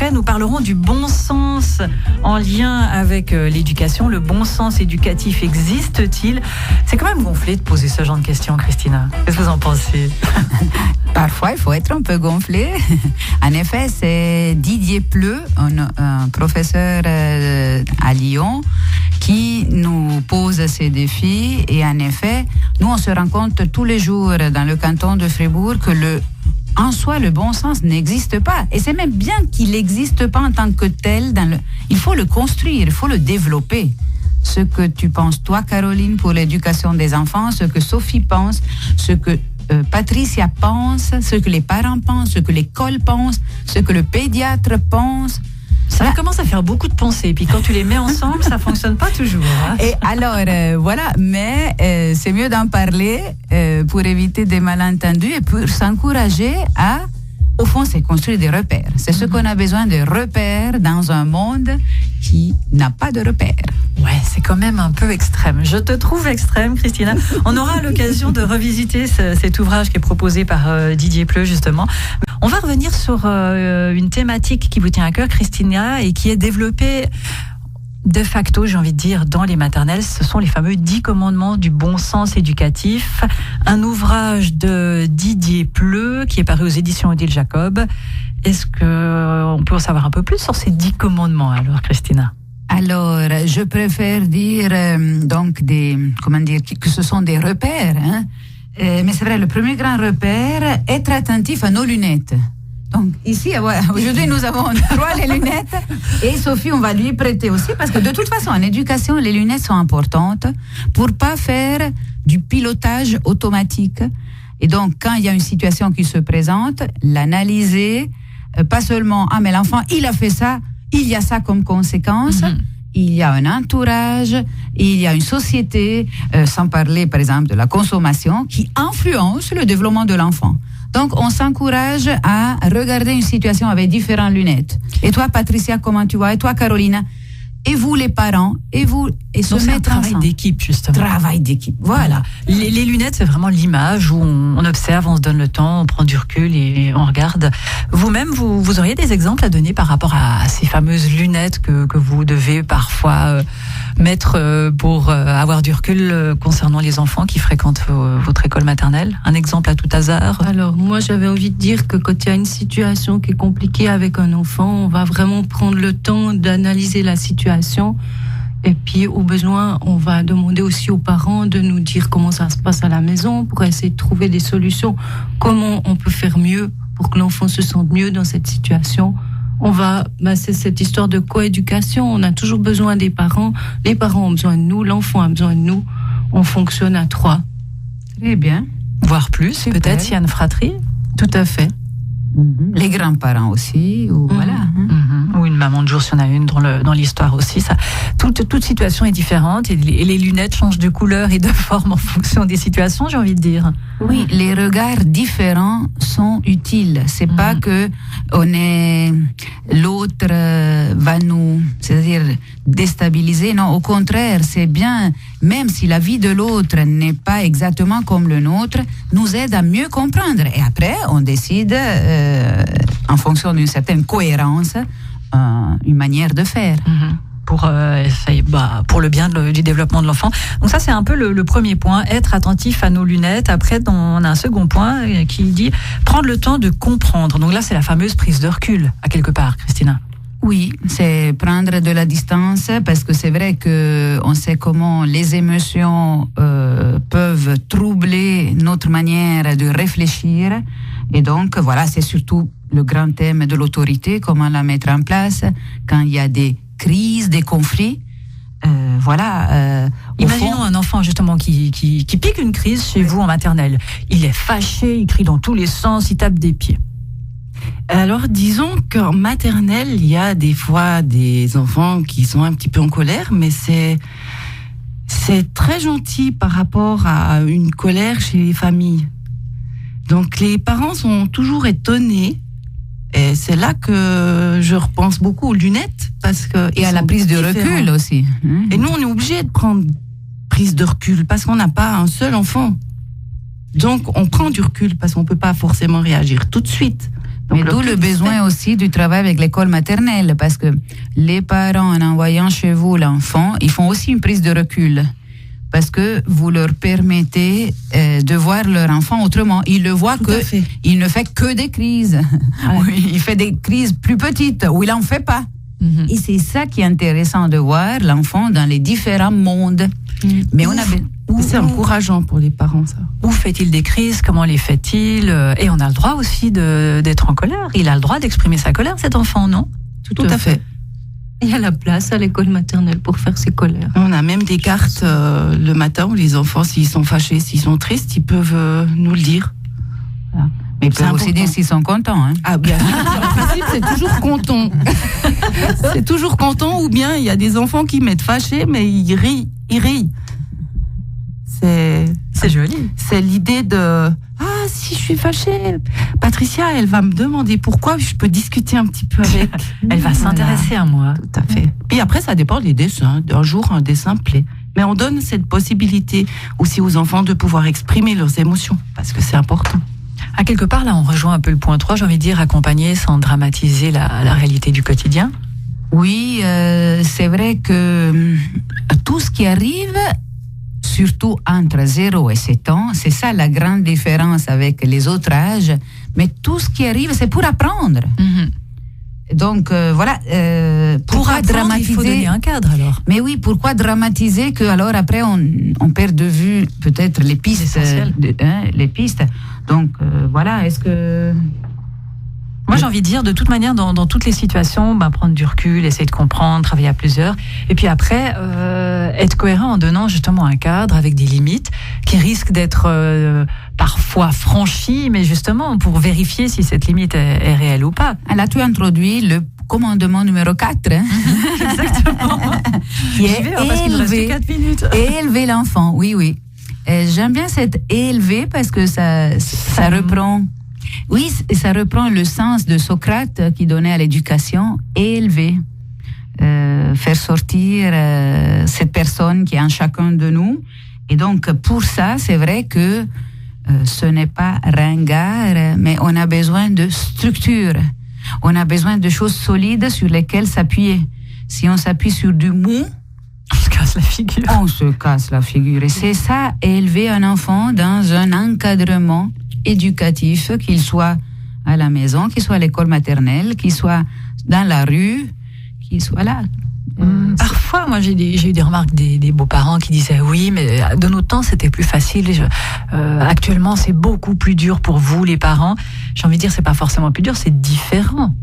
après, nous parlerons du bon sens en lien avec l'éducation. Le bon sens éducatif existe-t-il? C'est quand même gonflé de poser ce genre de questions, Christina. Qu'est-ce que vous en pensez? Parfois, il faut être un peu gonflé. En effet, c'est Didier Pleu, un professeur à Lyon, qui nous pose ces défis. Et en effet, nous, on se rend compte tous les jours dans le canton de Fribourg que en soi, le bon sens n'existe pas. Et c'est même bien qu'il n'existe pas en tant que tel. Il faut le construire, il faut le développer. Ce que tu penses, toi, Caroline, pour l'éducation des enfants, ce que Sophie pense, ce que Patricia pense, ce que les parents pensent, ce que l'école pense, ce que le pédiatre pense. Ça commence à faire beaucoup de pensées. Et puis quand tu les mets ensemble, ça ne fonctionne pas toujours. Hein. Et alors, voilà. Mais c'est mieux d'en parler pour éviter des malentendus et pour s'encourager à... Au fond, c'est construire des repères. C'est ce qu'on a besoin de repères dans un monde qui n'a pas de repères. Ouais, c'est quand même un peu extrême. Je te trouve extrême, Christina. On aura l'occasion de revisiter cet ouvrage qui est proposé par Didier Pleu, justement. On va revenir sur une thématique qui vous tient à cœur, Christina, et qui est développée de facto, j'ai envie de dire, dans les maternelles. Ce sont les fameux 10 commandements du bon sens éducatif. Un ouvrage de Didier Pleu qui est paru aux éditions Odile Jacob. Est-ce qu'on peut en savoir un peu plus sur ces 10 commandements, alors, Christina? Alors, je préfère dire que ce sont des repères. Hein? Mais c'est vrai, le premier grand repère, être attentif à nos lunettes. Donc ici, aujourd'hui, nous avons 3 les lunettes et Sophie, on va lui prêter aussi parce que de toute façon, en éducation, les lunettes sont importantes pour pas faire du pilotage automatique. Et donc, quand il y a une situation qui se présente, l'analyser, pas seulement « Ah, mais l'enfant, il a fait ça, il y a ça comme conséquence ». Il y a un entourage, il y a une société, sans parler par exemple de la consommation, qui influence le développement de l'enfant. Donc, on s'encourage à regarder une situation avec différentes lunettes. Et toi, Patricia, comment tu vois? Et toi, Caroline? Et vous, les parents? Et vous? Et se mettre travail ensemble. d'équipe, justement. Travail d'équipe, voilà. Les lunettes, c'est vraiment l'image où on observe, on se donne le temps, on prend du recul et on regarde. Vous-même, vous auriez des exemples à donner par rapport à ces fameuses lunettes que vous devez parfois mettre pour avoir du recul concernant les enfants qui fréquentent votre école maternelle? Un exemple à tout hasard? Alors, moi, j'avais envie de dire que quand il y a une situation qui est compliquée avec un enfant, on va vraiment prendre le temps d'analyser la situation. Et puis, au besoin, on va demander aussi aux parents de nous dire comment ça se passe à la maison pour essayer de trouver des solutions. Comment on peut faire mieux pour que l'enfant se sente mieux dans cette situation. C'est cette histoire de coéducation. On a toujours besoin des parents. Les parents ont besoin de nous. L'enfant a besoin de nous. On fonctionne à 3. Très bien. Voire plus, Super. peut-être s'il y a une fratrie. Tout à fait. Les grands-parents aussi, ou voilà. Ou une maman de jour, s'il y en a une dans l'histoire aussi. Ça, toute situation est différente et les lunettes changent de couleur et de forme en fonction des situations, j'ai envie de dire. Oui, les regards différents sont utiles. C'est pas que l'autre va nous, c'est-à-dire déstabiliser. Non, au contraire, c'est bien, même si la vie de l'autre n'est pas exactement comme le nôtre, nous aide à mieux comprendre. Et après, on décide, en fonction d'une certaine cohérence, une manière de faire. Pour le bien du développement de l'enfant. Donc ça, c'est un peu le premier point, être attentif à nos lunettes. Après, on a un second point qui dit prendre le temps de comprendre. Donc là, c'est la fameuse prise de recul, à quelque part, Christina. Oui, c'est prendre de la distance parce que c'est vrai que on sait comment les émotions peuvent troubler notre manière de réfléchir. Et donc, voilà, c'est surtout le grand thème de l'autorité, comment la mettre en place quand il y a des crises, des conflits. Imaginons un enfant justement qui pique une crise chez vous en maternelle. Il est fâché, il crie dans tous les sens, il tape des pieds. Alors, disons qu'en maternelle, il y a des fois des enfants qui sont un petit peu en colère, mais c'est très gentil par rapport à une colère chez les familles. Donc, les parents sont toujours étonnés. Et c'est là que je repense beaucoup aux lunettes. Et à la prise de recul aussi. Et nous, on est obligés de prendre prise de recul parce qu'on n'a pas un seul enfant. Donc, on prend du recul parce qu'on ne peut pas forcément réagir tout de suite. Mais d'où le besoin aussi du travail avec l'école maternelle, parce que les parents, en envoyant chez vous l'enfant, ils font aussi une prise de recul. Parce que vous leur permettez de voir leur enfant autrement. Ils le voient qu'il ne fait que des crises. Ouais. Oui, il fait des crises plus petites, ou il n'en fait pas. Mm-hmm. Et c'est ça qui est intéressant de voir l'enfant dans les différents mondes. Mm-hmm. Mais c'est encourageant pour les parents, ça. Où fait-il des crises? Comment les fait-il? Et on a le droit aussi d'être en colère. Il a le droit d'exprimer sa colère, cet enfant, non? Tout à fait. Il y a la place à l'école maternelle pour faire ses colères. On a même des cartes le matin où les enfants, s'ils sont fâchés, s'ils sont tristes, ils peuvent nous le dire. Voilà. Mais ils peuvent aussi dire s'ils sont contents. Hein. Ah bien, en principe, c'est toujours content. C'est toujours content, ou bien il y a des enfants qui mettent fâchés, mais ils rient. C'est joli. C'est l'idée de... Ah, si je suis fâchée, Patricia, elle va me demander pourquoi, je peux discuter un petit peu avec. Elle va s'intéresser à moi. Tout à fait. Puis après, ça dépend des dessins. Un jour, un dessin plaît. Mais on donne cette possibilité aussi aux enfants de pouvoir exprimer leurs émotions, parce que c'est important. À quelque part, là, on rejoint un peu le point 3, j'ai envie de dire, accompagner sans dramatiser la réalité du quotidien. Oui, c'est vrai que tout ce qui arrive... surtout entre 0 et 7 ans, c'est ça la grande différence avec les autres âges. Mais tout ce qui arrive, c'est pour apprendre. Mm-hmm. Donc, voilà. Pourquoi dramatiser? Il faut donner un cadre, alors. Mais oui, pourquoi dramatiser que, alors, après, on perd de vue peut-être les pistes. Les pistes. Donc, voilà, est-ce que... Moi, j'ai envie de dire, de toute manière, dans toutes les situations, prendre du recul, essayer de comprendre, travailler à plusieurs. Et puis après, être cohérent en donnant justement un cadre avec des limites qui risquent d'être parfois franchies, mais justement pour vérifier si cette limite est réelle ou pas. Là, tu as introduit le commandement numéro 4. Hein? Exactement. Qui est élever, 4 minutes. Élever l'enfant, oui. J'aime bien cet élever parce que ça reprend... Oui, ça reprend le sens de Socrate qui donnait à l'éducation, élever, faire sortir cette personne qui est en chacun de nous. Et donc, pour ça, c'est vrai que ce n'est pas ringard, mais on a besoin de structure. On a besoin de choses solides sur lesquelles s'appuyer. Si on s'appuie sur du mou, on se casse la figure. On se casse la figure. Et c'est ça, élever un enfant dans un encadrement éducatif, qu'il soit à la maison, qu'il soit à l'école maternelle, qu'il soit dans la rue, qu'il soit là. Parfois, moi, j'ai eu des remarques des beaux-parents qui disaient oui, mais de notre temps, c'était plus facile. Actuellement, c'est beaucoup plus dur pour vous, les parents. J'ai envie de dire, c'est pas forcément plus dur, c'est différent.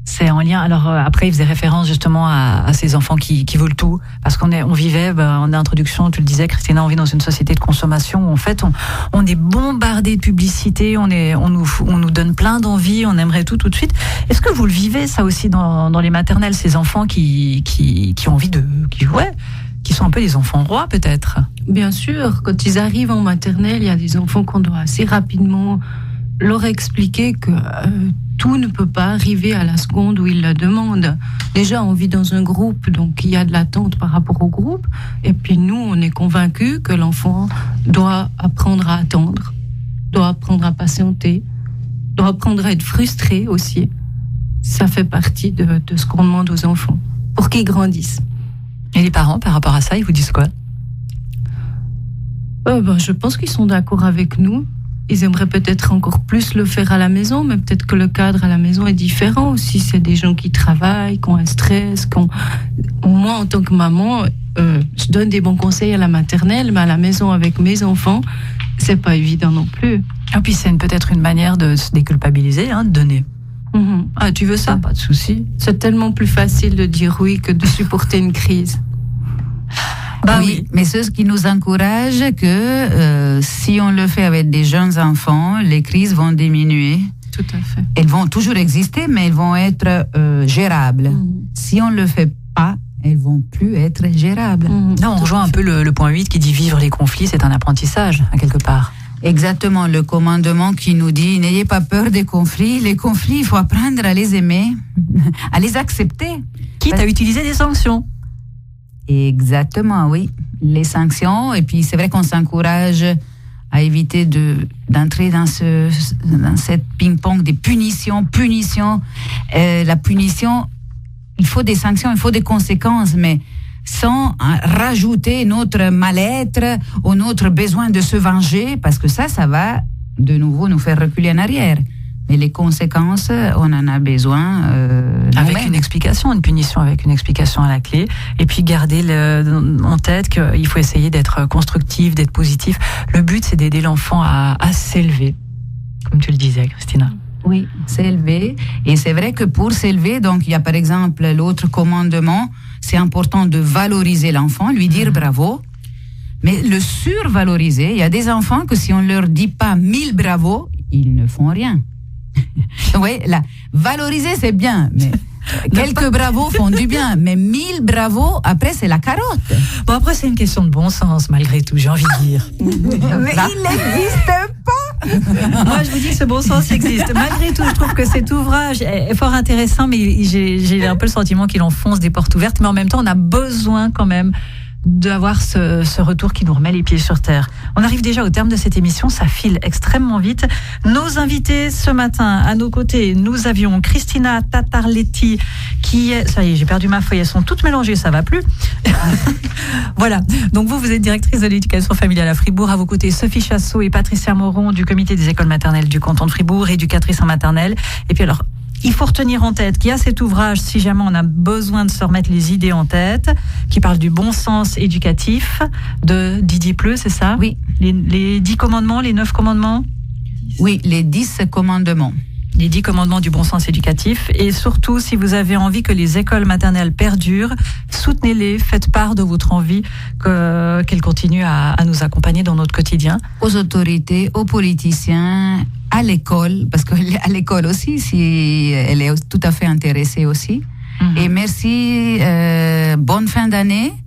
C'est en lien. Alors après, il faisait référence justement à ces enfants qui veulent tout, parce on vivait en introduction, tu le disais, Christina, on vit dans une société de consommation où en fait on est bombardé de publicité, on nous donne plein d'envie, on aimerait tout de suite. Est-ce que vous le vivez ça aussi dans les maternelles, ces enfants qui ont envie qui sont un peu des enfants rois peut-être? Bien sûr, quand ils arrivent en maternelle, il y a des enfants qu'on doit assez rapidement leur expliquer que tout ne peut pas arriver à la seconde où ils la demandent. Déjà, on vit dans un groupe, donc il y a de l'attente par rapport au groupe. Et puis nous, on est convaincus que l'enfant doit apprendre à attendre, doit apprendre à patienter, doit apprendre à être frustré aussi. Ça fait partie de ce qu'on demande aux enfants, pour qu'ils grandissent. Et les parents, par rapport à ça, ils vous disent quoi? Je pense qu'ils sont d'accord avec nous. Ils aimeraient peut-être encore plus le faire à la maison, mais peut-être que le cadre à la maison est différent aussi. C'est des gens qui travaillent, qui ont un stress. Moi, en tant que maman, je donne des bons conseils à la maternelle, mais à la maison avec mes enfants, c'est pas évident non plus. Et puis c'est peut-être une manière de se déculpabiliser, de donner. Mm-hmm. Ah, tu veux ça? Pas de souci. C'est tellement plus facile de dire oui que de supporter une crise. Oui, mais c'est ce qui nous encourage que si on le fait avec des jeunes enfants, les crises vont diminuer. Tout à fait. Elles vont toujours exister, mais elles vont être gérables. Si on ne le fait pas, elles vont plus être gérables. Non, on rejoint un peu le point 8 qui dit vivre les conflits, c'est un apprentissage, à quelque part. Exactement, le commandement qui nous dit n'ayez pas peur des conflits. Les conflits, il faut apprendre à les aimer, à les accepter. Quitte à utiliser des sanctions. Exactement, oui. Les sanctions, et puis c'est vrai qu'on s'encourage à éviter d'entrer dans cette ping-pong des punitions. La punition, il faut des sanctions, il faut des conséquences, mais sans rajouter notre mal-être ou notre besoin de se venger, parce que ça va de nouveau nous faire reculer en arrière. Mais les conséquences, on en a besoin. Avec une explication, une punition avec une explication à la clé. Et puis garder en tête qu'il faut essayer d'être constructif, d'être positif. Le but, c'est d'aider l'enfant à s'élever, comme tu le disais, Christina. Oui, s'élever. Et c'est vrai que pour s'élever, donc il y a par exemple l'autre commandement, c'est important de valoriser l'enfant, lui dire bravo. Mais le survaloriser, il y a des enfants que si on leur dit pas 1000 bravos, ils ne font rien. Oui, valoriser c'est bien, mais quelques bravos font du bien, mais 1000 bravos, après c'est la carotte. Bon, après c'est une question de bon sens, malgré tout, j'ai envie de dire. Mais il n'existe pas. Moi, je vous dis que ce bon sens existe. Malgré tout, je trouve que cet ouvrage est fort intéressant, mais j'ai un peu le sentiment qu'il enfonce des portes ouvertes, mais en même temps, on a besoin quand même d'avoir ce retour qui nous remet les pieds sur terre. On arrive déjà au terme de cette émission, ça file extrêmement vite. Nos invités ce matin, à nos côtés, nous avions Christina Tatarletti, qui est... Ça y est, j'ai perdu ma feuille, elles sont toutes mélangées, ça va plus. Voilà, donc vous êtes directrice de l'éducation familiale à Fribourg. À vos côtés, Sophie Chassot et Patricia Moron du comité des écoles maternelles du canton de Fribourg, éducatrice en maternelle. Et puis alors, il faut retenir en tête qu'il y a cet ouvrage, si jamais on a besoin de se remettre les idées en tête, qui parle du bon sens éducatif de Didier Pleu, c'est ça ? Oui. Les 10 commandements, les 9 commandements ? Oui, les 10 commandements. Les 10 commandements du bon sens éducatif. Et surtout, si vous avez envie que les écoles maternelles perdurent, soutenez-les, faites part de votre envie qu'elles continuent à nous accompagner dans notre quotidien. Aux autorités, aux politiciens, à l'école, parce qu'à l'école aussi, si elle est tout à fait intéressée aussi. Et merci, bonne fin d'année.